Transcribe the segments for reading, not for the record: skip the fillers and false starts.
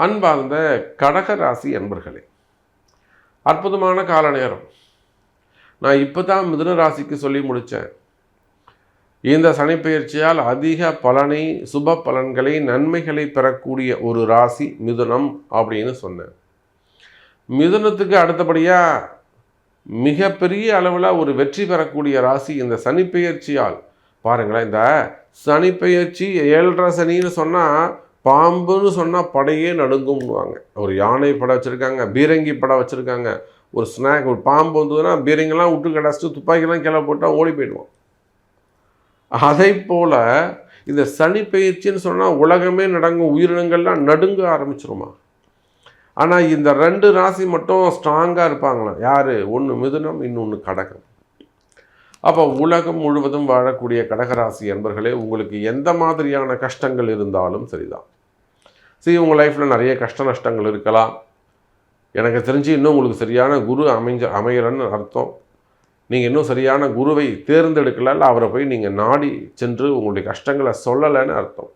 அன்பார்ந்த கடகராசி அன்பர்களே, அற்புதமான கால நேரம். நான் இப்போ தான் மிதுன ராசிக்கு சொல்லி முடித்தேன். இந்த சனிப்பெயர்ச்சியால் அதிக பலனை, சுப பலன்களை, நன்மைகளை பெறக்கூடிய ஒரு ராசி மிதுனம் அப்படின்னு சொன்னேன். மிதுனத்துக்கு அடுத்தபடியாக மிகப்பெரிய அளவில் ஒரு வெற்றி பெறக்கூடிய ராசி இந்த சனிப்பெயர்ச்சியால். பாருங்களேன், இந்த சனிப்பெயர்ச்சி 7.5 சனின்னு சொன்னால், பாம்புன்னு சொன்னால் படையே நடுங்கும்னுவாங்க. ஒரு யானை படம் வச்சுருக்காங்க, பீரங்கி படம் வச்சுருக்காங்க. ஒரு ஸ்நாக், ஒரு பாம்பு வந்ததுன்னா பீரங்கெல்லாம் விட்டு கிடச்சிட்டு துப்பாக்கிலாம் கீழே போட்டால் ஓடி போயிடுவோம். அதை போல் இந்த சனி பயிற்சின்னு சொன்னால் உலகமே நடங்கும், உயிரினங்கள்லாம் நடுங்க ஆரம்பிச்சிருமா. ஆனால் இந்த 2 ராசி மட்டும் ஸ்ட்ராங்காக இருப்பாங்களாம். யார்? ஒன்று மிதுனம், இன்னொன்று கடகம். அப்போ உலகம் முழுவதும் வாழக்கூடிய கடகராசி என்பர்களே, உங்களுக்கு எந்த மாதிரியான கஷ்டங்கள் இருந்தாலும் சரிதான். உங்கள் லைஃப்பில் நிறைய கஷ்ட நஷ்டங்கள் இருக்கலாம். எனக்கு தெரிஞ்சு இன்னும் உங்களுக்கு சரியான குரு அமையலன்னு அர்த்தம். நீங்கள் இன்னும் சரியான குருவை தேர்ந்தெடுக்கல, அவரை போய் நீங்கள் நாடி சென்று உங்களுடைய கஷ்டங்களை சொல்லலைன்னு அர்த்தம்.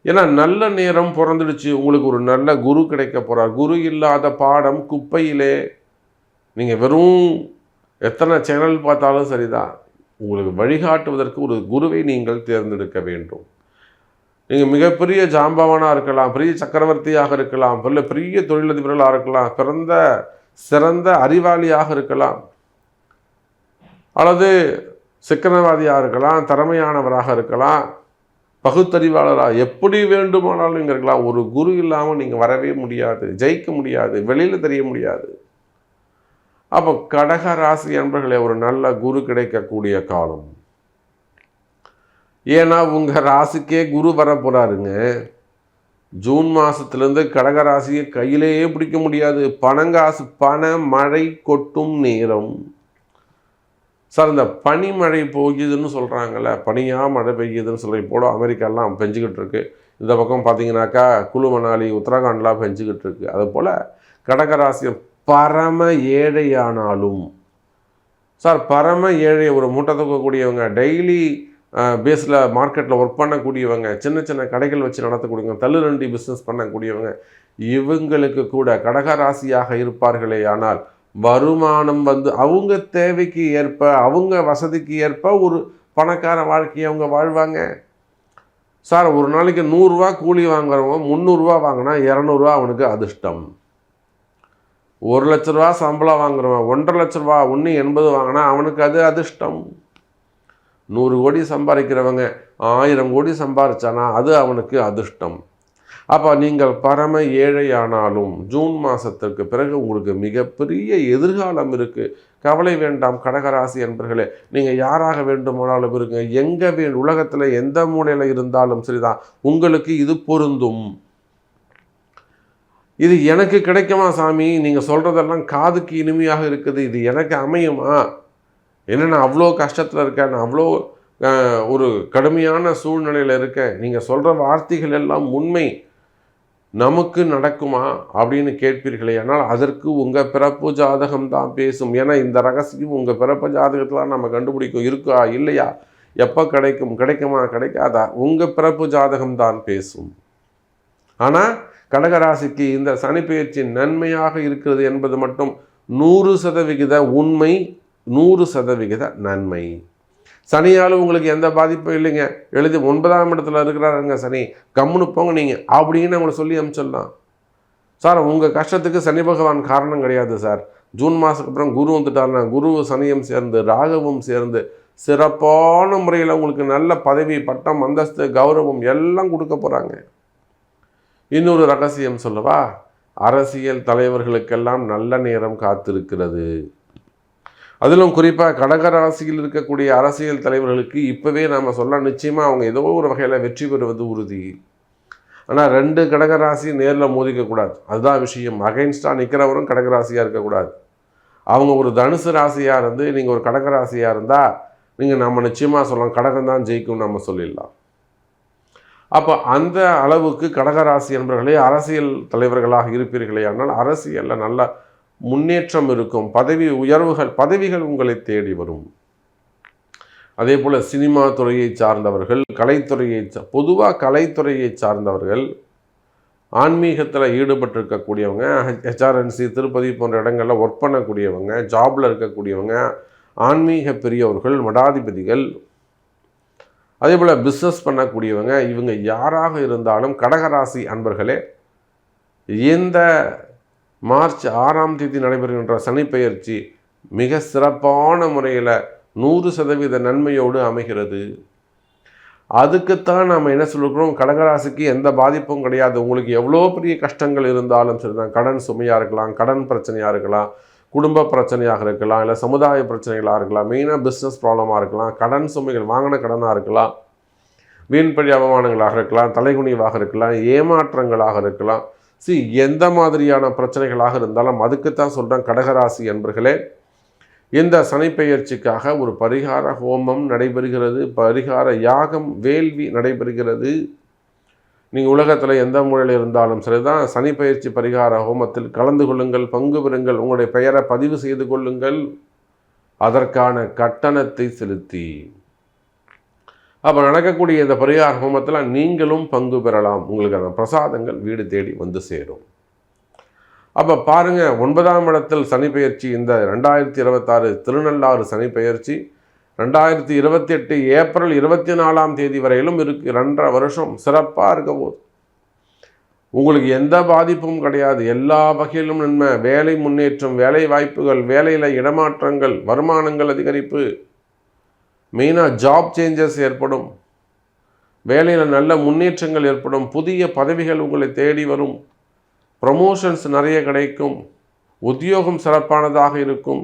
ஏன்னா நல்ல நேரம் பிறந்துடுச்சு, உங்களுக்கு ஒரு நல்ல குரு கிடைக்க போகிறார். குரு இல்லாத பாடம் குப்பையிலே. நீங்கள் வெறும் எத்தனை சேனல் பார்த்தாலும் சரிதான், உங்களுக்கு வழிகாட்டுவதற்கு ஒரு குருவை நீங்கள் தேர்ந்தெடுக்க வேண்டும். நீங்கள் மிகப்பெரிய ஜாம்பவானாக இருக்கலாம், பெரிய சக்கரவர்த்தியாக இருக்கலாம், பெரிய தொழிலதிபர்களாக இருக்கலாம், சிறந்த அறிவாளியாக இருக்கலாம், அல்லது சிக்கனவாதியாக இருக்கலாம், திறமையானவராக இருக்கலாம், பகுத்தறிவாளராக, எப்படி வேண்டுமானாலும் நீங்கள் இருக்கலாம். ஒரு குரு இல்லாமல் நீங்கள் வரவே முடியாது, ஜெயிக்க முடியாது, வெளியில் தெரிய முடியாது. அப்போ கடக ராசி என்பர்களே, ஒரு நல்ல குரு கிடைக்கக்கூடிய காலம். ஏன்னா உங்கள் ராசிக்கே குரு வர போகிறாருங்க. ஜூன் மாதத்துலேருந்து கடகராசியை கையிலேயே பிடிக்க முடியாது. பணங்காசு, பண மழை கொட்டும் நேரம். சார், இந்த பனிமழை போகுதுன்னு சொல்கிறாங்கல்ல, பனியாக மழை பெய்யுதுன்னு சொல்லி போல அமெரிக்காலாம் பெஞ்சிக்கிட்டு இருக்கு. இந்த பக்கம் பார்த்தீங்கன்னாக்கா குழு மணாலி, உத்தரகாண்ட்லாம் பெஞ்சிக்கிட்டு இருக்கு. அதுபோல் கடகராசியை பரம ஏழையானாலும், சார் பரம ஏழை, ஒரு மூட்டை தூக்கக்கூடியவங்க, டெய்லி பேஸில் மார்க்கெட்டில் ஒர்க் பண்ணக்கூடியவங்க, சின்ன சின்ன கடைகள் வச்சு நடத்தக்கூடியவங்க, தள்ளுரண்டி பிஸ்னஸ் பண்ணக்கூடியவங்க, இவங்களுக்கு கூட கடகராசியாக இருப்பார்களே ஆனால் வருமானம் வந்து அவங்க தேவைக்கு ஏற்ப, அவங்க வசதிக்கு ஏற்ப ஒரு பணக்கார வாழ்க்கையை அவங்க வாழ்வாங்க. சார், ஒரு நாளைக்கு 100 ரூபா கூலி வாங்குறவங்க 300 ரூபா வாங்கினா 200 ரூபா அவனுக்கு அதிர்ஷ்டம். 1 லட்ச ரூபா சம்பளம் வாங்குறவன் 1.5 லட்ச ரூபா 1.80 வாங்கினா அவனுக்கு அது அதிர்ஷ்டம். 100 கோடி சம்பாதிக்கிறவங்க 1000 கோடி சம்பாதிச்சானா அது அவனுக்கு அதிர்ஷ்டம். அப்போ நீங்கள் பரம ஏழையானாலும் ஜூன் மாதத்திற்கு பிறகு உங்களுக்கு மிகப்பெரிய எதிர்காலம் இருக்குது. கவலை வேண்டாம் கடகராசி என்பர்களே. நீங்கள் யாராக வேண்டுமானாலும் இருங்க, எங்கே உலகத்தில் எந்த மூலையில் இருந்தாலும் சரிதான், உங்களுக்கு இது பொருந்தும். இது எனக்கு கிடைக்குமா சாமி? நீங்கள் சொல்கிறதெல்லாம் காதுக்கு இனிமையாக இருக்குது, இது எனக்கு அமையுமா? என்ன, நான் அவ்வளோ கஷ்டத்தில் இருக்கேன், நான் அவ்வளோ ஒரு கடுமையான சூழ்நிலையில் இருக்கேன், நீங்கள் சொல்கிற வார்த்தைகள் எல்லாம் உண்மை, நமக்கு நடக்குமா அப்படின்னு கேட்பீர்களே. ஆனால் அதற்கு உங்கள் பிறப்பு ஜாதகம் தான் பேசும். ஏன்னா இந்த ரகசியம் உங்கள் பிறப்பு ஜாதகத்தில் நம்ம கண்டுபிடிக்கும். இருக்கா இல்லையா, எப்போ கிடைக்கும், கிடைக்குமா கிடைக்காதா, உங்கள் பிறப்பு ஜாதகம் தான் பேசும். ஆனால் கடகராசிக்கு இந்த சனிப்பெயர்ச்சி நன்மையாக இருக்கிறது என்பது மட்டும் 100% உண்மை, 100% நன்மை. சனியால் உங்களுக்கு எந்த பாதிப்பும் இல்லைங்க. எழுதி 9ஆம் இடத்துல இருக்கிறாருங்க சனி, கம்முன்னு போங்க நீங்கள் அப்படின்னு அவங்களை சொல்லி அனுப்பிச்சிடலாம். சார், உங்கள் கஷ்டத்துக்கு சனி பகவான் காரணம் கிடையாது சார். ஜூன் மாதத்துக்கு அப்புறம் குரு வந்துட்டாருன்னா குரு சனியும் சேர்ந்து ராகவும் சேர்ந்து சிறப்பான முறையில் உங்களுக்கு நல்ல பதவி, பட்டம், அந்தஸ்து, கௌரவம் எல்லாம் கொடுக்க போகிறாங்க. இன்னொரு ரகசியம் சொல்லவா? அரசியல் தலைவர்களுக்கெல்லாம் நல்ல நேரம் காத்திருக்கிறது. அதிலும் குறிப்பாக கடகராசியில் இருக்கக்கூடிய அரசியல் தலைவர்களுக்கு இப்போவே நாம் சொல்ல, நிச்சயமாக அவங்க ஏதோ ஒரு வகையில் வெற்றி பெறுவது உறுதி. ஆனால் 2 கடகராசி நேரில் மோதிக்கக்கூடாது, அதுதான் விஷயம். அகைன்ஸ்டாக நிற்கிறவரும் கடகராசியாக இருக்கக்கூடாது. அவங்க ஒரு தனுசு ராசியாக இருந்து நீங்கள் ஒரு கடகராசியாக இருந்தால் நீங்கள் நம்ம நிச்சயமாக சொல்லலாம் கடகம் தான் ஜெயிக்கும் நம்ம சொல்லிடலாம். அப்போ அந்த அளவுக்கு கடகராசி என்பவர்களே அரசியல் தலைவர்களாக இருப்பீர்களே ஆனால் அரசியலில் நல்ல முன்னேற்றம் இருக்கும். பதவி உயர்வுகள், பதவிகள் உங்களை தேடி வரும். அதே போல் சினிமா துறையை சார்ந்தவர்கள், கலைத்துறையை, பொதுவாக கலைத்துறையை சார்ந்தவர்கள் ஆன்மீகத்தில் ஈடுபட்டிருக்கக்கூடியவங்க, ஹெச்ஆர்என்சி திருப்பதி போன்ற இடங்களில் ஒர்க் பண்ணக்கூடியவங்க, ஜாபில் இருக்கக்கூடியவங்க, ஆன்மீக பெரியவர்கள், மடாதிபதிகள், அதே போல் பிஸ்னஸ் பண்ணக்கூடியவங்க, இவங்க யாராக இருந்தாலும் கடகராசி அன்பர்களே, இந்த மார்ச் 6ஆம் தேதி நடைபெறுகின்ற சனிப்பெயர்ச்சி மிக சிறப்பான முறையில் 100% நன்மையோடு அமைகிறது. அதுக்குத்தான் நம்ம என்ன சொல்லிக்கிறோம், கடகராசிக்கு எந்த பாதிப்பும் கிடையாது. உங்களுக்கு எவ்வளோ பெரிய கஷ்டங்கள் இருந்தாலும் சரிதான், கடன் சுமையாக இருக்கலாம், கடன் பிரச்சனையாக இருக்கலாம், குடும்ப பிரச்சனையாக இருக்கலாம், இல்லை சமுதாய பிரச்சனைகளாக இருக்கலாம், மெயினாக பிஸ்னஸ் ப்ராப்ளமாக இருக்கலாம், கடன் சுமைகள் வாங்கின கடனாக இருக்கலாம், வீண்பழி அவமானங்களாக இருக்கலாம், தலைகுனிவாக இருக்கலாம், ஏமாற்றங்களாக இருக்கலாம். எந்த மாதிரியான பிரச்சனைகளாக இருந்தாலும் அதுக்குத்தான் சொல்கிறேன் கடகராசி என்பர்களே, இந்த சனிப்பெயர்ச்சிக்காக ஒரு பரிகார ஹோமம் நடைபெறுகிறது, பரிகார யாகம் வேள்வி நடைபெறுகிறது. நீங்கள் உலகத்தில் எந்த மூலையில் இருந்தாலும் சரிதான், சனிப்பெயர்ச்சி பரிகார ஹோமத்தில் கலந்து கொள்ளுங்கள், பங்கு பெறுங்கள், உங்களுடைய பெயரை பதிவு செய்து கொள்ளுங்கள், அதற்கான கட்டணத்தை செலுத்தி. அப்போ நடக்கக்கூடிய இந்த பரிகார ஹோமத்தில் நீங்களும் பங்கு பெறலாம். உங்களுக்கு அந்த பிரசாதங்கள் வீடு தேடி வந்து சேரும். அப்போ பாருங்கள், 9ஆம் இடத்தில் சனிப்பெயர்ச்சி, இந்த 2026 திருநள்ளாறு சனிப்பெயர்ச்சி 2028 ஏப்ரல் 24ஆம் தேதி வரையிலும் இருக்குது. 2.5 வருஷம் சிறப்பாக இருக்க போது. உங்களுக்கு எந்த பாதிப்பும் கிடையாது, எல்லா வகையிலும் நன்மை, வேலை முன்னேற்றம், வேலை வாய்ப்புகள், வேலையில் இடமாற்றங்கள், வருமானங்கள் அதிகரிப்பு, மெயினாக ஜாப் சேஞ்சஸ் ஏற்படும், வேலையில் நல்ல முன்னேற்றங்கள் ஏற்படும், புதிய பதவிகள் உங்களை தேடி வரும், ப்ரமோஷன்ஸ் நிறைய கிடைக்கும், உத்தியோகம் சிறப்பானதாக இருக்கும்,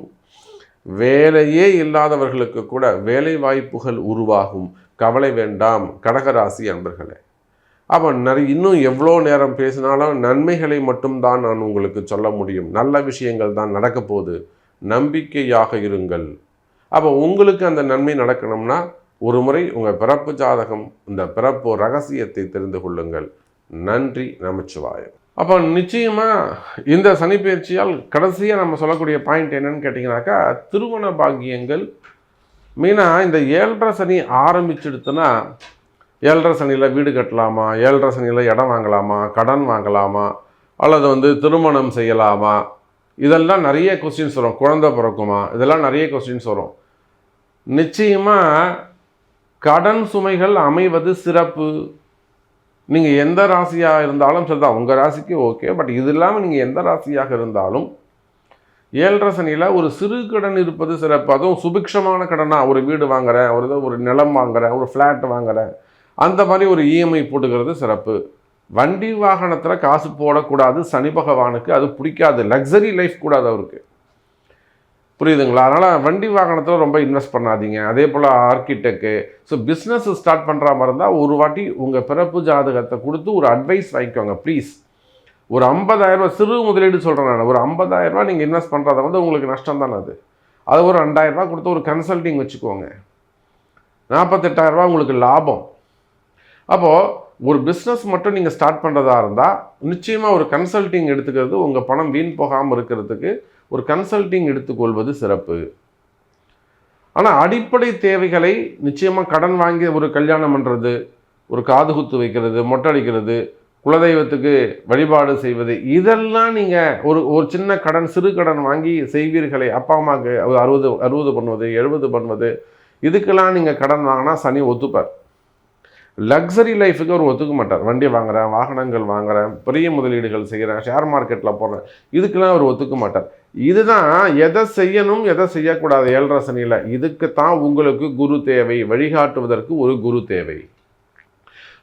வேலையே இல்லாதவர்களுக்கு கூட வேலை வாய்ப்புகள் உருவாகும். கவலை வேண்டாம் கடகராசி அன்பர்களே. அப்போ இன்னும் எவ்வளோ நேரம் பேசினாலும் நன்மைகளை மட்டும்தான் நான் உங்களுக்கு சொல்ல முடியும். நல்ல விஷயங்கள் தான் நடக்க போகுது, நம்பிக்கையாக இருங்கள். அப்போ உங்களுக்கு அந்த நன்மை நடக்கணும்னா ஒரு முறை உங்கள் பிறப்பு ஜாதகம், இந்த பிறப்பு ரகசியத்தை தெரிந்து கொள்ளுங்கள். நன்றி, நமச்சிவாயம். அப்போ நிச்சயமாக இந்த சனிப்பெயர்ச்சியால் கடைசியாக நம்ம சொல்லக்கூடிய பாயிண்ட் என்னன்னு கேட்டிங்கனாக்கா, திருமண பாக்கியங்கள். மெயினாக இந்த 7.5 சனி ஆரம்பிச்சுடுத்துன்னா, 7.5 சனியில் வீடு கட்டலாமா, 7.5 சனியில் இடம் வாங்கலாமா, கடன் வாங்கலாமா, அல்லது திருமணம் செய்யலாமா, இதெல்லாம் நிறைய கொஸ்டின்ஸ் வரும். குழந்தை பிறக்குமா, இதெல்லாம் நிறைய கொஸ்டின்ஸ் வரும். நிச்சயமாக கடன் சுமைகள் அமைவது சிறப்பு. நீங்கள் எந்த ராசியாக இருந்தாலும் சரிதான், உங்கள் ராசிக்கு ஓகே. பட் இது இல்லாமல் நீங்கள் எந்த ராசியாக இருந்தாலும் 7.5 சனியில் ஒரு சிறு கடன் இருப்பது சிறப்பு. அதுவும் சுபிக்ஷமான கடனாக, ஒரு வீடு வாங்குகிறேன், ஒரு நிலம் வாங்குகிறேன், ஒரு ஃப்ளாட் வாங்குகிறேன், அந்த மாதிரி ஒரு இஎம்ஐ போட்டுக்கிறது சிறப்பு. வண்டி வாகனத்தில் காசு போடக்கூடாது, சனி பகவானுக்கு அது பிடிக்காது. லக்ஸரி லைஃப் கூடாது அவருக்கு, புரியுதுங்களா? அதனால் வண்டி வாகனத்தில் ரொம்ப இன்வெஸ்ட் பண்ணாதீங்க. அதே போல் ஆர்கிடெக்டு, பிஸ்னஸ் ஸ்டார்ட் பண்ணுற மாதிரி இருந்தால் ஒரு வாட்டி உங்கள் பிறப்பு ஜாதகத்தை கொடுத்து ஒரு அட்வைஸ் வாங்கிக்கோங்க ப்ளீஸ். ஒரு 50,000 சிறு முதலீடு சொல்கிறேன் நான். ஒரு 50,000 நீங்கள் இன்வெஸ்ட் பண்ணுறத உங்களுக்கு நஷ்டம் தானே அது ஒரு 2,000 கொடுத்து ஒரு கன்சல்டிங் வச்சுக்கோங்க, 48,000 உங்களுக்கு லாபம். அப்போது ஒரு பிஸ்னஸ் மட்டும் நீங்கள் ஸ்டார்ட் பண்ணுறதா இருந்தால் நிச்சயமாக ஒரு கன்சல்டிங் எடுத்துக்கிறது, உங்கள் பணம் வீண் போகாமல் இருக்கிறதுக்கு ஒரு கன்சல்டிங் எடுத்துக்கொள்வது சிறப்பு. ஆனால் அடிப்படை தேவைகளை நிச்சயமாக கடன் வாங்கி ஒரு கல்யாணம் பண்ணுறது, ஒரு காது குத்து வைக்கிறது, மொட்டை அடிக்கிறது, குலதெய்வத்துக்கு வழிபாடு செய்வது, இதெல்லாம் நீங்கள் ஒரு சின்ன கடன், சிறு கடன் வாங்கி செய்வீர்களே, அப்பா அம்மாவுக்கு 60 பண்ணுவது, 70 பண்ணுவது, இதுக்கெல்லாம் நீங்கள் கடன் வாங்கினா சனி ஒத்துப்பார். லக்ஸரி லைஃபுக்கு அவர் ஒத்துக்க மாட்டார். வண்டி வாங்குகிறேன், வாகனங்கள் வாங்குகிறேன், பெரிய முதலீடுகள் செய்கிறேன், ஷேர் மார்க்கெட்டில் போடுறேன், இதுக்கெல்லாம் அவர் ஒத்துக்க மாட்டார். இதுதான் எதை செய்யணும் எதை செய்யக்கூடாது 7.5 சனியில். இதுக்குத்தான் உங்களுக்கு குரு தேவை, வழிகாட்டுவதற்கு ஒரு குரு தேவை.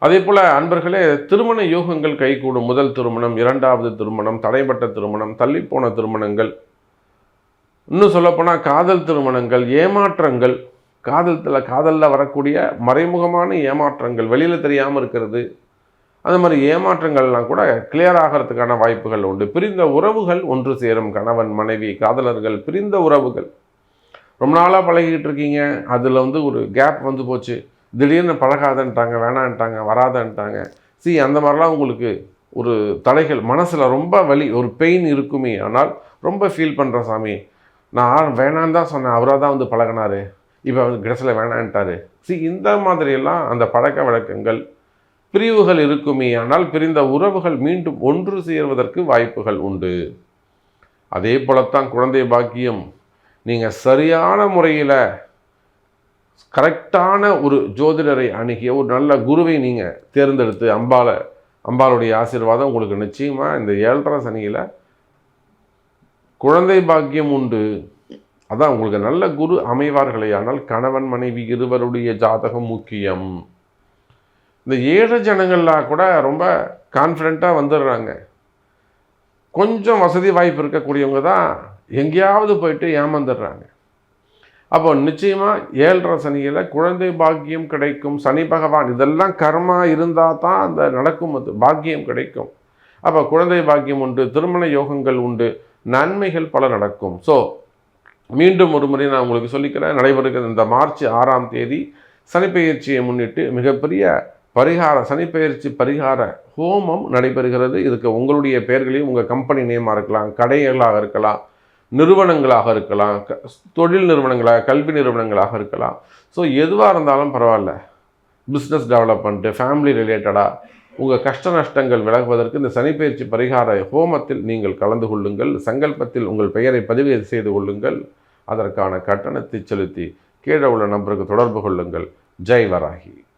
அதே போல் அன்பர்களே, திருமண யோகங்கள் கைகூடும். முதல் திருமணம், 2வது திருமணம், தடைப்பட்ட திருமணம், தள்ளிப்போன திருமணங்கள், இன்னும் சொல்லப்போனால் காதல் திருமணங்கள், ஏமாற்றங்கள், காதலில் வரக்கூடிய மறைமுகமான ஏமாற்றங்கள், வெளியில் தெரியாமல் இருக்கிறது, அந்த மாதிரி ஏமாற்றங்கள்லாம் கூட கிளியர் ஆகிறதுக்கான வாய்ப்புகள் உண்டு. பிரிந்த உறவுகள் ஒன்று சேரும். கணவன் மனைவி காதலர்கள் பிரிந்த உறவுகள், ரொம்ப நாளாக பழகிக்கிட்டு இருக்கீங்க, அதில் ஒரு கேப் வந்து போச்சு, திடீர்னு பழகாதன்ட்டாங்க, வேணான்ட்டாங்க, வராதன்ட்டாங்க. அந்த மாதிரிலாம் உங்களுக்கு ஒரு தடைகள், மனசில் ரொம்ப வலி, ஒரு பெயின் இருக்குமே. ஆனால் ரொம்ப ஃபீல் பண்ணுற சாமி, நான் வேணான்னு தான் சொன்னேன், அவராக தான் பழகினார், இப்போ கடைசியில் வேணான்ட்டார். இந்த மாதிரியெல்லாம் அந்த பழக்க வழக்கங்கள், பிரிவுகள் இருக்குமே, ஆனால் பிரிந்த உறவுகள் மீண்டும் ஒன்று சேர்வதற்கு வாய்ப்புகள் உண்டு. அதே போலத்தான் குழந்தை பாக்கியம். நீங்கள் சரியான முறையில் கரெக்டான ஒரு ஜோதிடரை அணுகிய ஒரு நல்ல குருவை நீங்கள் தேர்ந்தெடுத்து அம்பாளுடைய ஆசீர்வாதம் உங்களுக்கு நிச்சயமாக இந்த 7.5 சனியில் குழந்தை பாக்கியம் உண்டு. அதான் உங்களுக்கு நல்ல குரு அமைவார்களே, ஆனால் கணவன் மனைவி இருவருடைய ஜாதகம் முக்கியம். இந்த 7 ஜனங்கள்லாம் கூட ரொம்ப கான்ஃபிடெண்ட்டாக வந்துடுறாங்க. கொஞ்சம் வசதி வாய்ப்பு இருக்கக்கூடியவங்க தான் எங்கேயாவது போயிட்டு ஏமாந்துடுறாங்க. அப்போ நிச்சயமாக 7.5 சனியில் குழந்தை பாக்கியம் கிடைக்கும். சனி பகவான் இதெல்லாம் கர்மா இருந்தால் தான் அந்த நடக்கும், அது பாக்கியம் கிடைக்கும். அப்போ குழந்தை பாக்கியம் உண்டு, திருமண யோகங்கள் உண்டு, நன்மைகள் பல நடக்கும். ஸோ மீண்டும் ஒரு முறை நான் உங்களுக்கு சொல்லிக்கிறேன், நடைபெறுகிற இந்த மார்ச் 6ஆம் தேதி சனிப்பெயர்ச்சியை முன்னிட்டு மிகப்பெரிய சனிப்பெயர்ச்சி பரிகார ஹோமம் நடைபெறுகிறது. இதுக்கு உங்களுடைய பெயர்களையும் உங்கள் கம்பெனி நேமாக இருக்கலாம், கடைகளாக இருக்கலாம், நிறுவனங்களாக இருக்கலாம், தொழில் நிறுவனங்களாக, கல்வி நிறுவனங்களாக இருக்கலாம். ஸோ எதுவாக இருந்தாலும் பரவாயில்ல, பிஸ்னஸ் டெவலப்மெண்ட்டு, ஃபேமிலி ரிலேட்டடாக உங்கள் கஷ்ட நஷ்டங்கள் விலகுவதற்கு இந்த சனிப்பெயர்ச்சி பரிகார ஹோமத்தில் நீங்கள் கலந்து கொள்ளுங்கள். சங்கல்பத்தில் உங்கள் பெயரை பதிவு செய்து கொள்ளுங்கள். அதற்கான கட்டணத்தை செலுத்தி கீழே உள்ள நம்பருக்கு தொடர்பு கொள்ளுங்கள். ஜெய் வராகி.